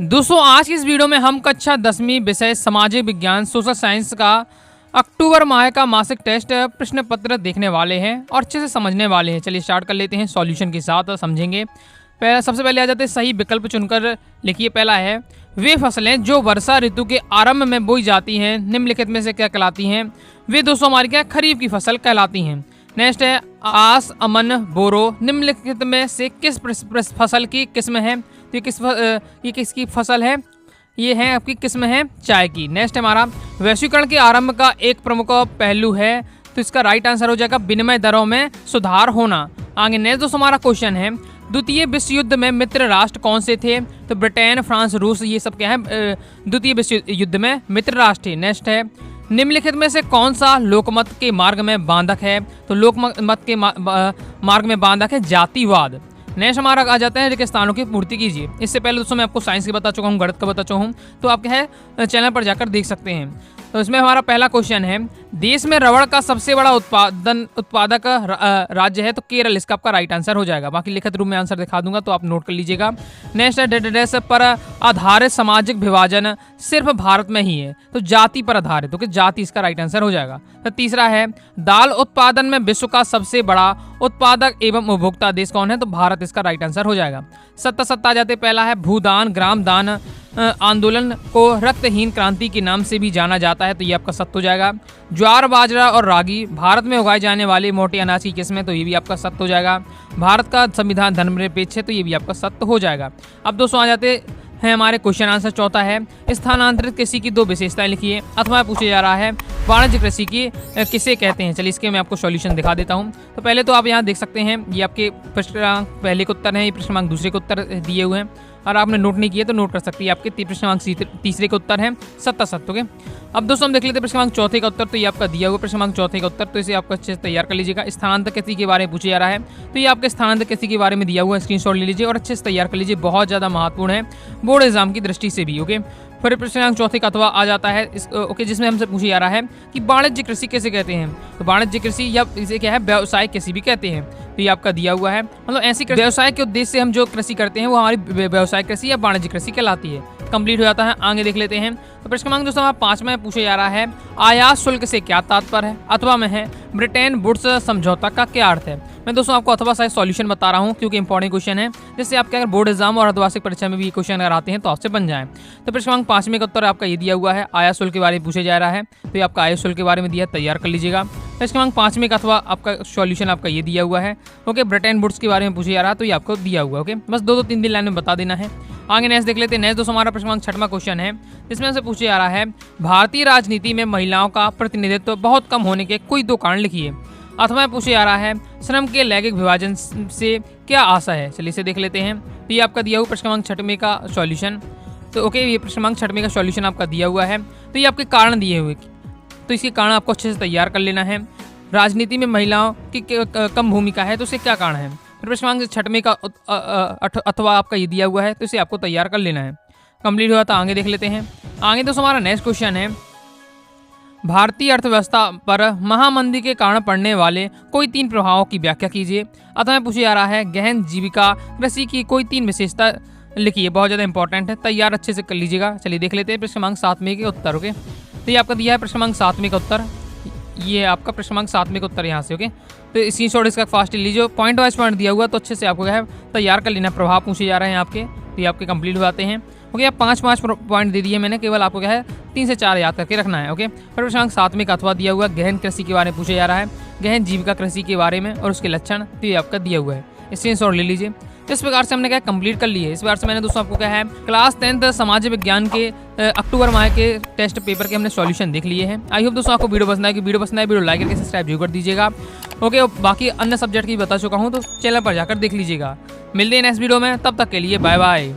दोस्तों आज की इस वीडियो में हम कक्षा 10वीं विषय सामाजिक विज्ञान सोशल साइंस का अक्टूबर माह का मासिक टेस्ट प्रश्न पत्र देखने वाले हैं और अच्छे से समझने वाले हैं। चलिए स्टार्ट कर लेते हैं सॉल्यूशन के साथ समझेंगे। सबसे पहले आ जाते हैं सही विकल्प चुनकर लिखिए। पहला है वे फसलें जो वर्षा ऋतु के आरंभ में बोई जाती हैं निम्नलिखित में से क्या कहलाती हैं। वे दोस्तों हमारी क्या खरीफ की फसल कहलाती हैं। नेक्स्ट है आस अमन बोरो निम्नलिखित में से किस फसल की किस्म है। तो ये किसकी फसल है, ये है आपकी किस्म है चाय की। नेक्स्ट हमारा वैश्वीकरण के आरंभ का एक प्रमुख पहलू है, तो इसका राइट आंसर हो जाएगा विनिमय दरों में सुधार होना। आगे नेक्स्ट दोस्तों हमारा क्वेश्चन है द्वितीय विश्व युद्ध में मित्र राष्ट्र कौन से थे। तो ब्रिटेन फ्रांस रूस ये सब क्या है द्वितीय विश्व युद्ध में मित्र राष्ट्र थे। नेक्स्ट है निम्नलिखित में से कौन सा लोकमत के मार्ग में बांधक है। तो लोकमत के मार्ग में बांधक है जातिवाद। नेक्स्ट हमारा आ जाता है रिक्त स्थानों की पूर्ति कीजिए। इससे पहले दोस्तों मैं आपको साइंस की बता चुका हूँ, गणित का बता चुका हूँ, तो आप क्या है चैनल पर जाकर देख सकते हैं। तो इसमें हमारा पहला क्वेश्चन है देश में रबड़ का सबसे बड़ा उत्पादक राज्य है। तो केरल इसका आपका राइट आंसर हो जाएगा। बाकी लिखित रूप में आंसर दिखा दूंगा तो आप नोट कर लीजिएगा। नेक्स्ट है डेटाबेस पर आधारित सामाजिक विभाजन सिर्फ भारत में ही है। तो जाति पर आधारित, तो जाति इसका राइट आंसर हो जाएगा। तो तीसरा है दाल उत्पादन में विश्व का सबसे बड़ा उत्पादक एवं उपभोक्ता देश कौन है। तो भारत इसका राइट आंसर हो जाएगा। सत्ता आ जाते पहला है भूदान ग्राम दान आंदोलन को रक्तहीन क्रांति के नाम से भी जाना जाता है। तो ये आपका सत्य हो जाएगा। ज्वार बाजरा और रागी भारत में उगाए जाने वाले मोटे अनाज की किस्म है। तो ये भी आपका सत्य हो जाएगा। भारत का संविधान धर्मनिरपेक्ष है। तो ये भी आपका सत्य हो जाएगा। अब दोस्तों आ जाते हैं हमारे क्वेश्चन आंसर। चौथा है स्थानांतरित कृषि की दो विशेषताएं लिखिए। अथवा पूछे जा रहा है वाणिज्य कृषि की किसे कहते हैं। चलिए इसके मैं आपको सॉल्यूशन दिखा देता हूं। तो पहले तो आप यहां देख सकते हैं ये आपके प्रश्नांक पहले के उत्तर हैं, ये प्रश्नांक दूसरे के उत्तर दिए हुए हैं और आपने नोट नहीं किए तो नोट कर सकते हैं। आपके प्रश्नांक तीसरे के उत्तर हैं 77। ओके अब दोस्तों हम देख लेते हैं प्रश्नांक चौथे का उत्तर। तो ये आपका दिया हुआ प्रश्नांक चौथे का उत्तर, तो इसे आपको अच्छे से तैयार कर लीजिएगा। स्थानांतर कृषि के बारे में पूछा जा रहा है, तो ये आपके स्थानांतर कृषि के बारे में दिया हुआ है, स्क्रीनशॉट ले लीजिए और अच्छे से तैयार कर लीजिए। बहुत ज़्यादा महत्वपूर्ण है बोर्ड एग्जाम की दृष्टि से भी। ओके फिर प्रश्नांक चौथे का अथवा आ जाता है ओके जिसमें हमसे पूछा जा रहा है कि वाणिज्य कृषि कैसे कहते हैं। तो वाणिज्य कृषि या इसे क्या है व्यवसाय कृषि भी कहते हैं। तो ये आपका दिया हुआ है, मतलब ऐसी व्यवसाय के उद्देश्य से हम जो कृषि करते हैं वो हमारी व्यवसाय कृषि या वाणिज्य कृषि कहलाती है। कंप्लीट हो जाता है। आगे देख लेते हैं। तो प्रश्न क्रमांक दोस्तों हमारा 5 में पूछा जा रहा है आयात शुल्क से क्या तात्पर्य है। अथवा में है ब्रिटेन वुड्स समझौता का क्या अर्थ है। मैं दोस्तों आपको अथवा साइज सॉल्यूशन बता रहा हूं क्योंकि इंपॉर्टेंट क्वेश्चन है, जिससे आपके अगर बोर्ड एग्जाम और अर्धवार्षिक परीक्षा में भी ये क्वेश्चन अगर आते हैं तो आपसे बन जाए। तो प्रश्न क्रमांक 5 में का उत्तर आपका ये दिया हुआ है आयात शुल्क के बारे में पूछा जा रहा है। तो ये आपका आयात शुल्क के बारे में दिया, तैयार कर लीजिएगा। प्रश्न क्रमांक 5 में का अथवा आपका सॉल्यूशन आपका ये दिया हुआ है। ओके ब्रिटेन वुड्स के बारे में पूछा जा रहा है, तो ये आपको दिया हुआ है। ओके बस 2-3 लाइन में बता देना है। आगे नेक्स्ट देख लेते हैं। नेक्स्ट दोस्तों हमारा प्रश्न क्रमांक 6वां क्वेश्चन है, जिसमें से पूछा जा रहा है भारतीय राजनीति में महिलाओं का प्रतिनिधित्व बहुत कम होने के कोई 2 कारण लिखिए। अथवा पूछा जा रहा है श्रम के लैंगिक विभाजन से क्या आशा है। चलिए इसे देख लेते हैं। तो ये आपका दिया हुआ प्रश्न क्रमांक 6 का सॉल्यूशन। तो ओके ये प्रश्न क्रमांक 6 का सॉल्यूशन आपका दिया हुआ है। तो ये आपके कारण दिए हुए, तो इसके कारण आपको अच्छे से तैयार कर लेना है। राजनीति में महिलाओं की कम भूमिका है, तो उससे क्या कारण है। प्रश्न क्रमांक 6 का अथवा आपका ये दिया हुआ है, तो इसे आपको तैयार कर लेना है। कंप्लीट हुआ तो आगे देख लेते हैं। आगे दोस्तों हमारा नेक्स्ट क्वेश्चन है भारतीय अर्थव्यवस्था पर महामंदी के कारण पड़ने वाले कोई 3 प्रभावों की व्याख्या कीजिए। अथवा पूछा जा रहा है गहन जीविका कृषि की कोई 3 विशेषता लिखिए। बहुत ज़्यादा इंपॉर्टेंट है, तैयार अच्छे से कर लीजिएगा। चलिए देख लेते हैं प्रश्न क्रमांक 7 के उत्तर। ओके तो ये आपका दिया है प्रश्न क्रमांक 7 का उत्तर, ये आपका प्रश्न क्रमांक 7 का उत्तर यहाँ से। ओके तो स्क्रीनशॉट इसका फास्ट लीजिए। पॉइंट वाइज पॉइंट दिया हुआ, तो अच्छे से आपको क्या है तैयार कर लेना। प्रभाव पूछे जा रहे हैं आपके, तो ये आपके कंप्लीट हो जाते हैं। ओके अब 5 पॉइंट दे दिए मैंने, केवल आपको क्या है 3 से 4 याद करके रखना है। ओके फिर प्रश्न क्रमांक 7 का अथवा दिया हुआ गहन कृषि के बारे में पूछा जा रहा है, गहन जीविका कृषि के बारे में और उसके लक्षण, तो ये आपका दिया हुआ है, स्क्रीनशॉट ले लीजिए। इस प्रकार से हमने क्या कंप्लीट कर लिए। इस प्रकार से मैंने दोस्तों आपको क्या है क्लास 10th सामाजिक विज्ञान के अक्टूबर माह के टेस्ट पेपर के हमने सॉल्यूशन देख लिए हैं। आई होप दोस्तों आपको वीडियो पसंद आएगी। वीडियो पसंद आए वीडियो लाइक करके सब्सक्राइब जरूर कर दीजिएगा। ओके बाकी अन्य सब्जेक्ट की बता चुका हूँ, तो चैनल पर जाकर देख लीजिएगा। मिलते हैं नेक्स्ट वीडियो में, तब तक के लिए बाय बाय।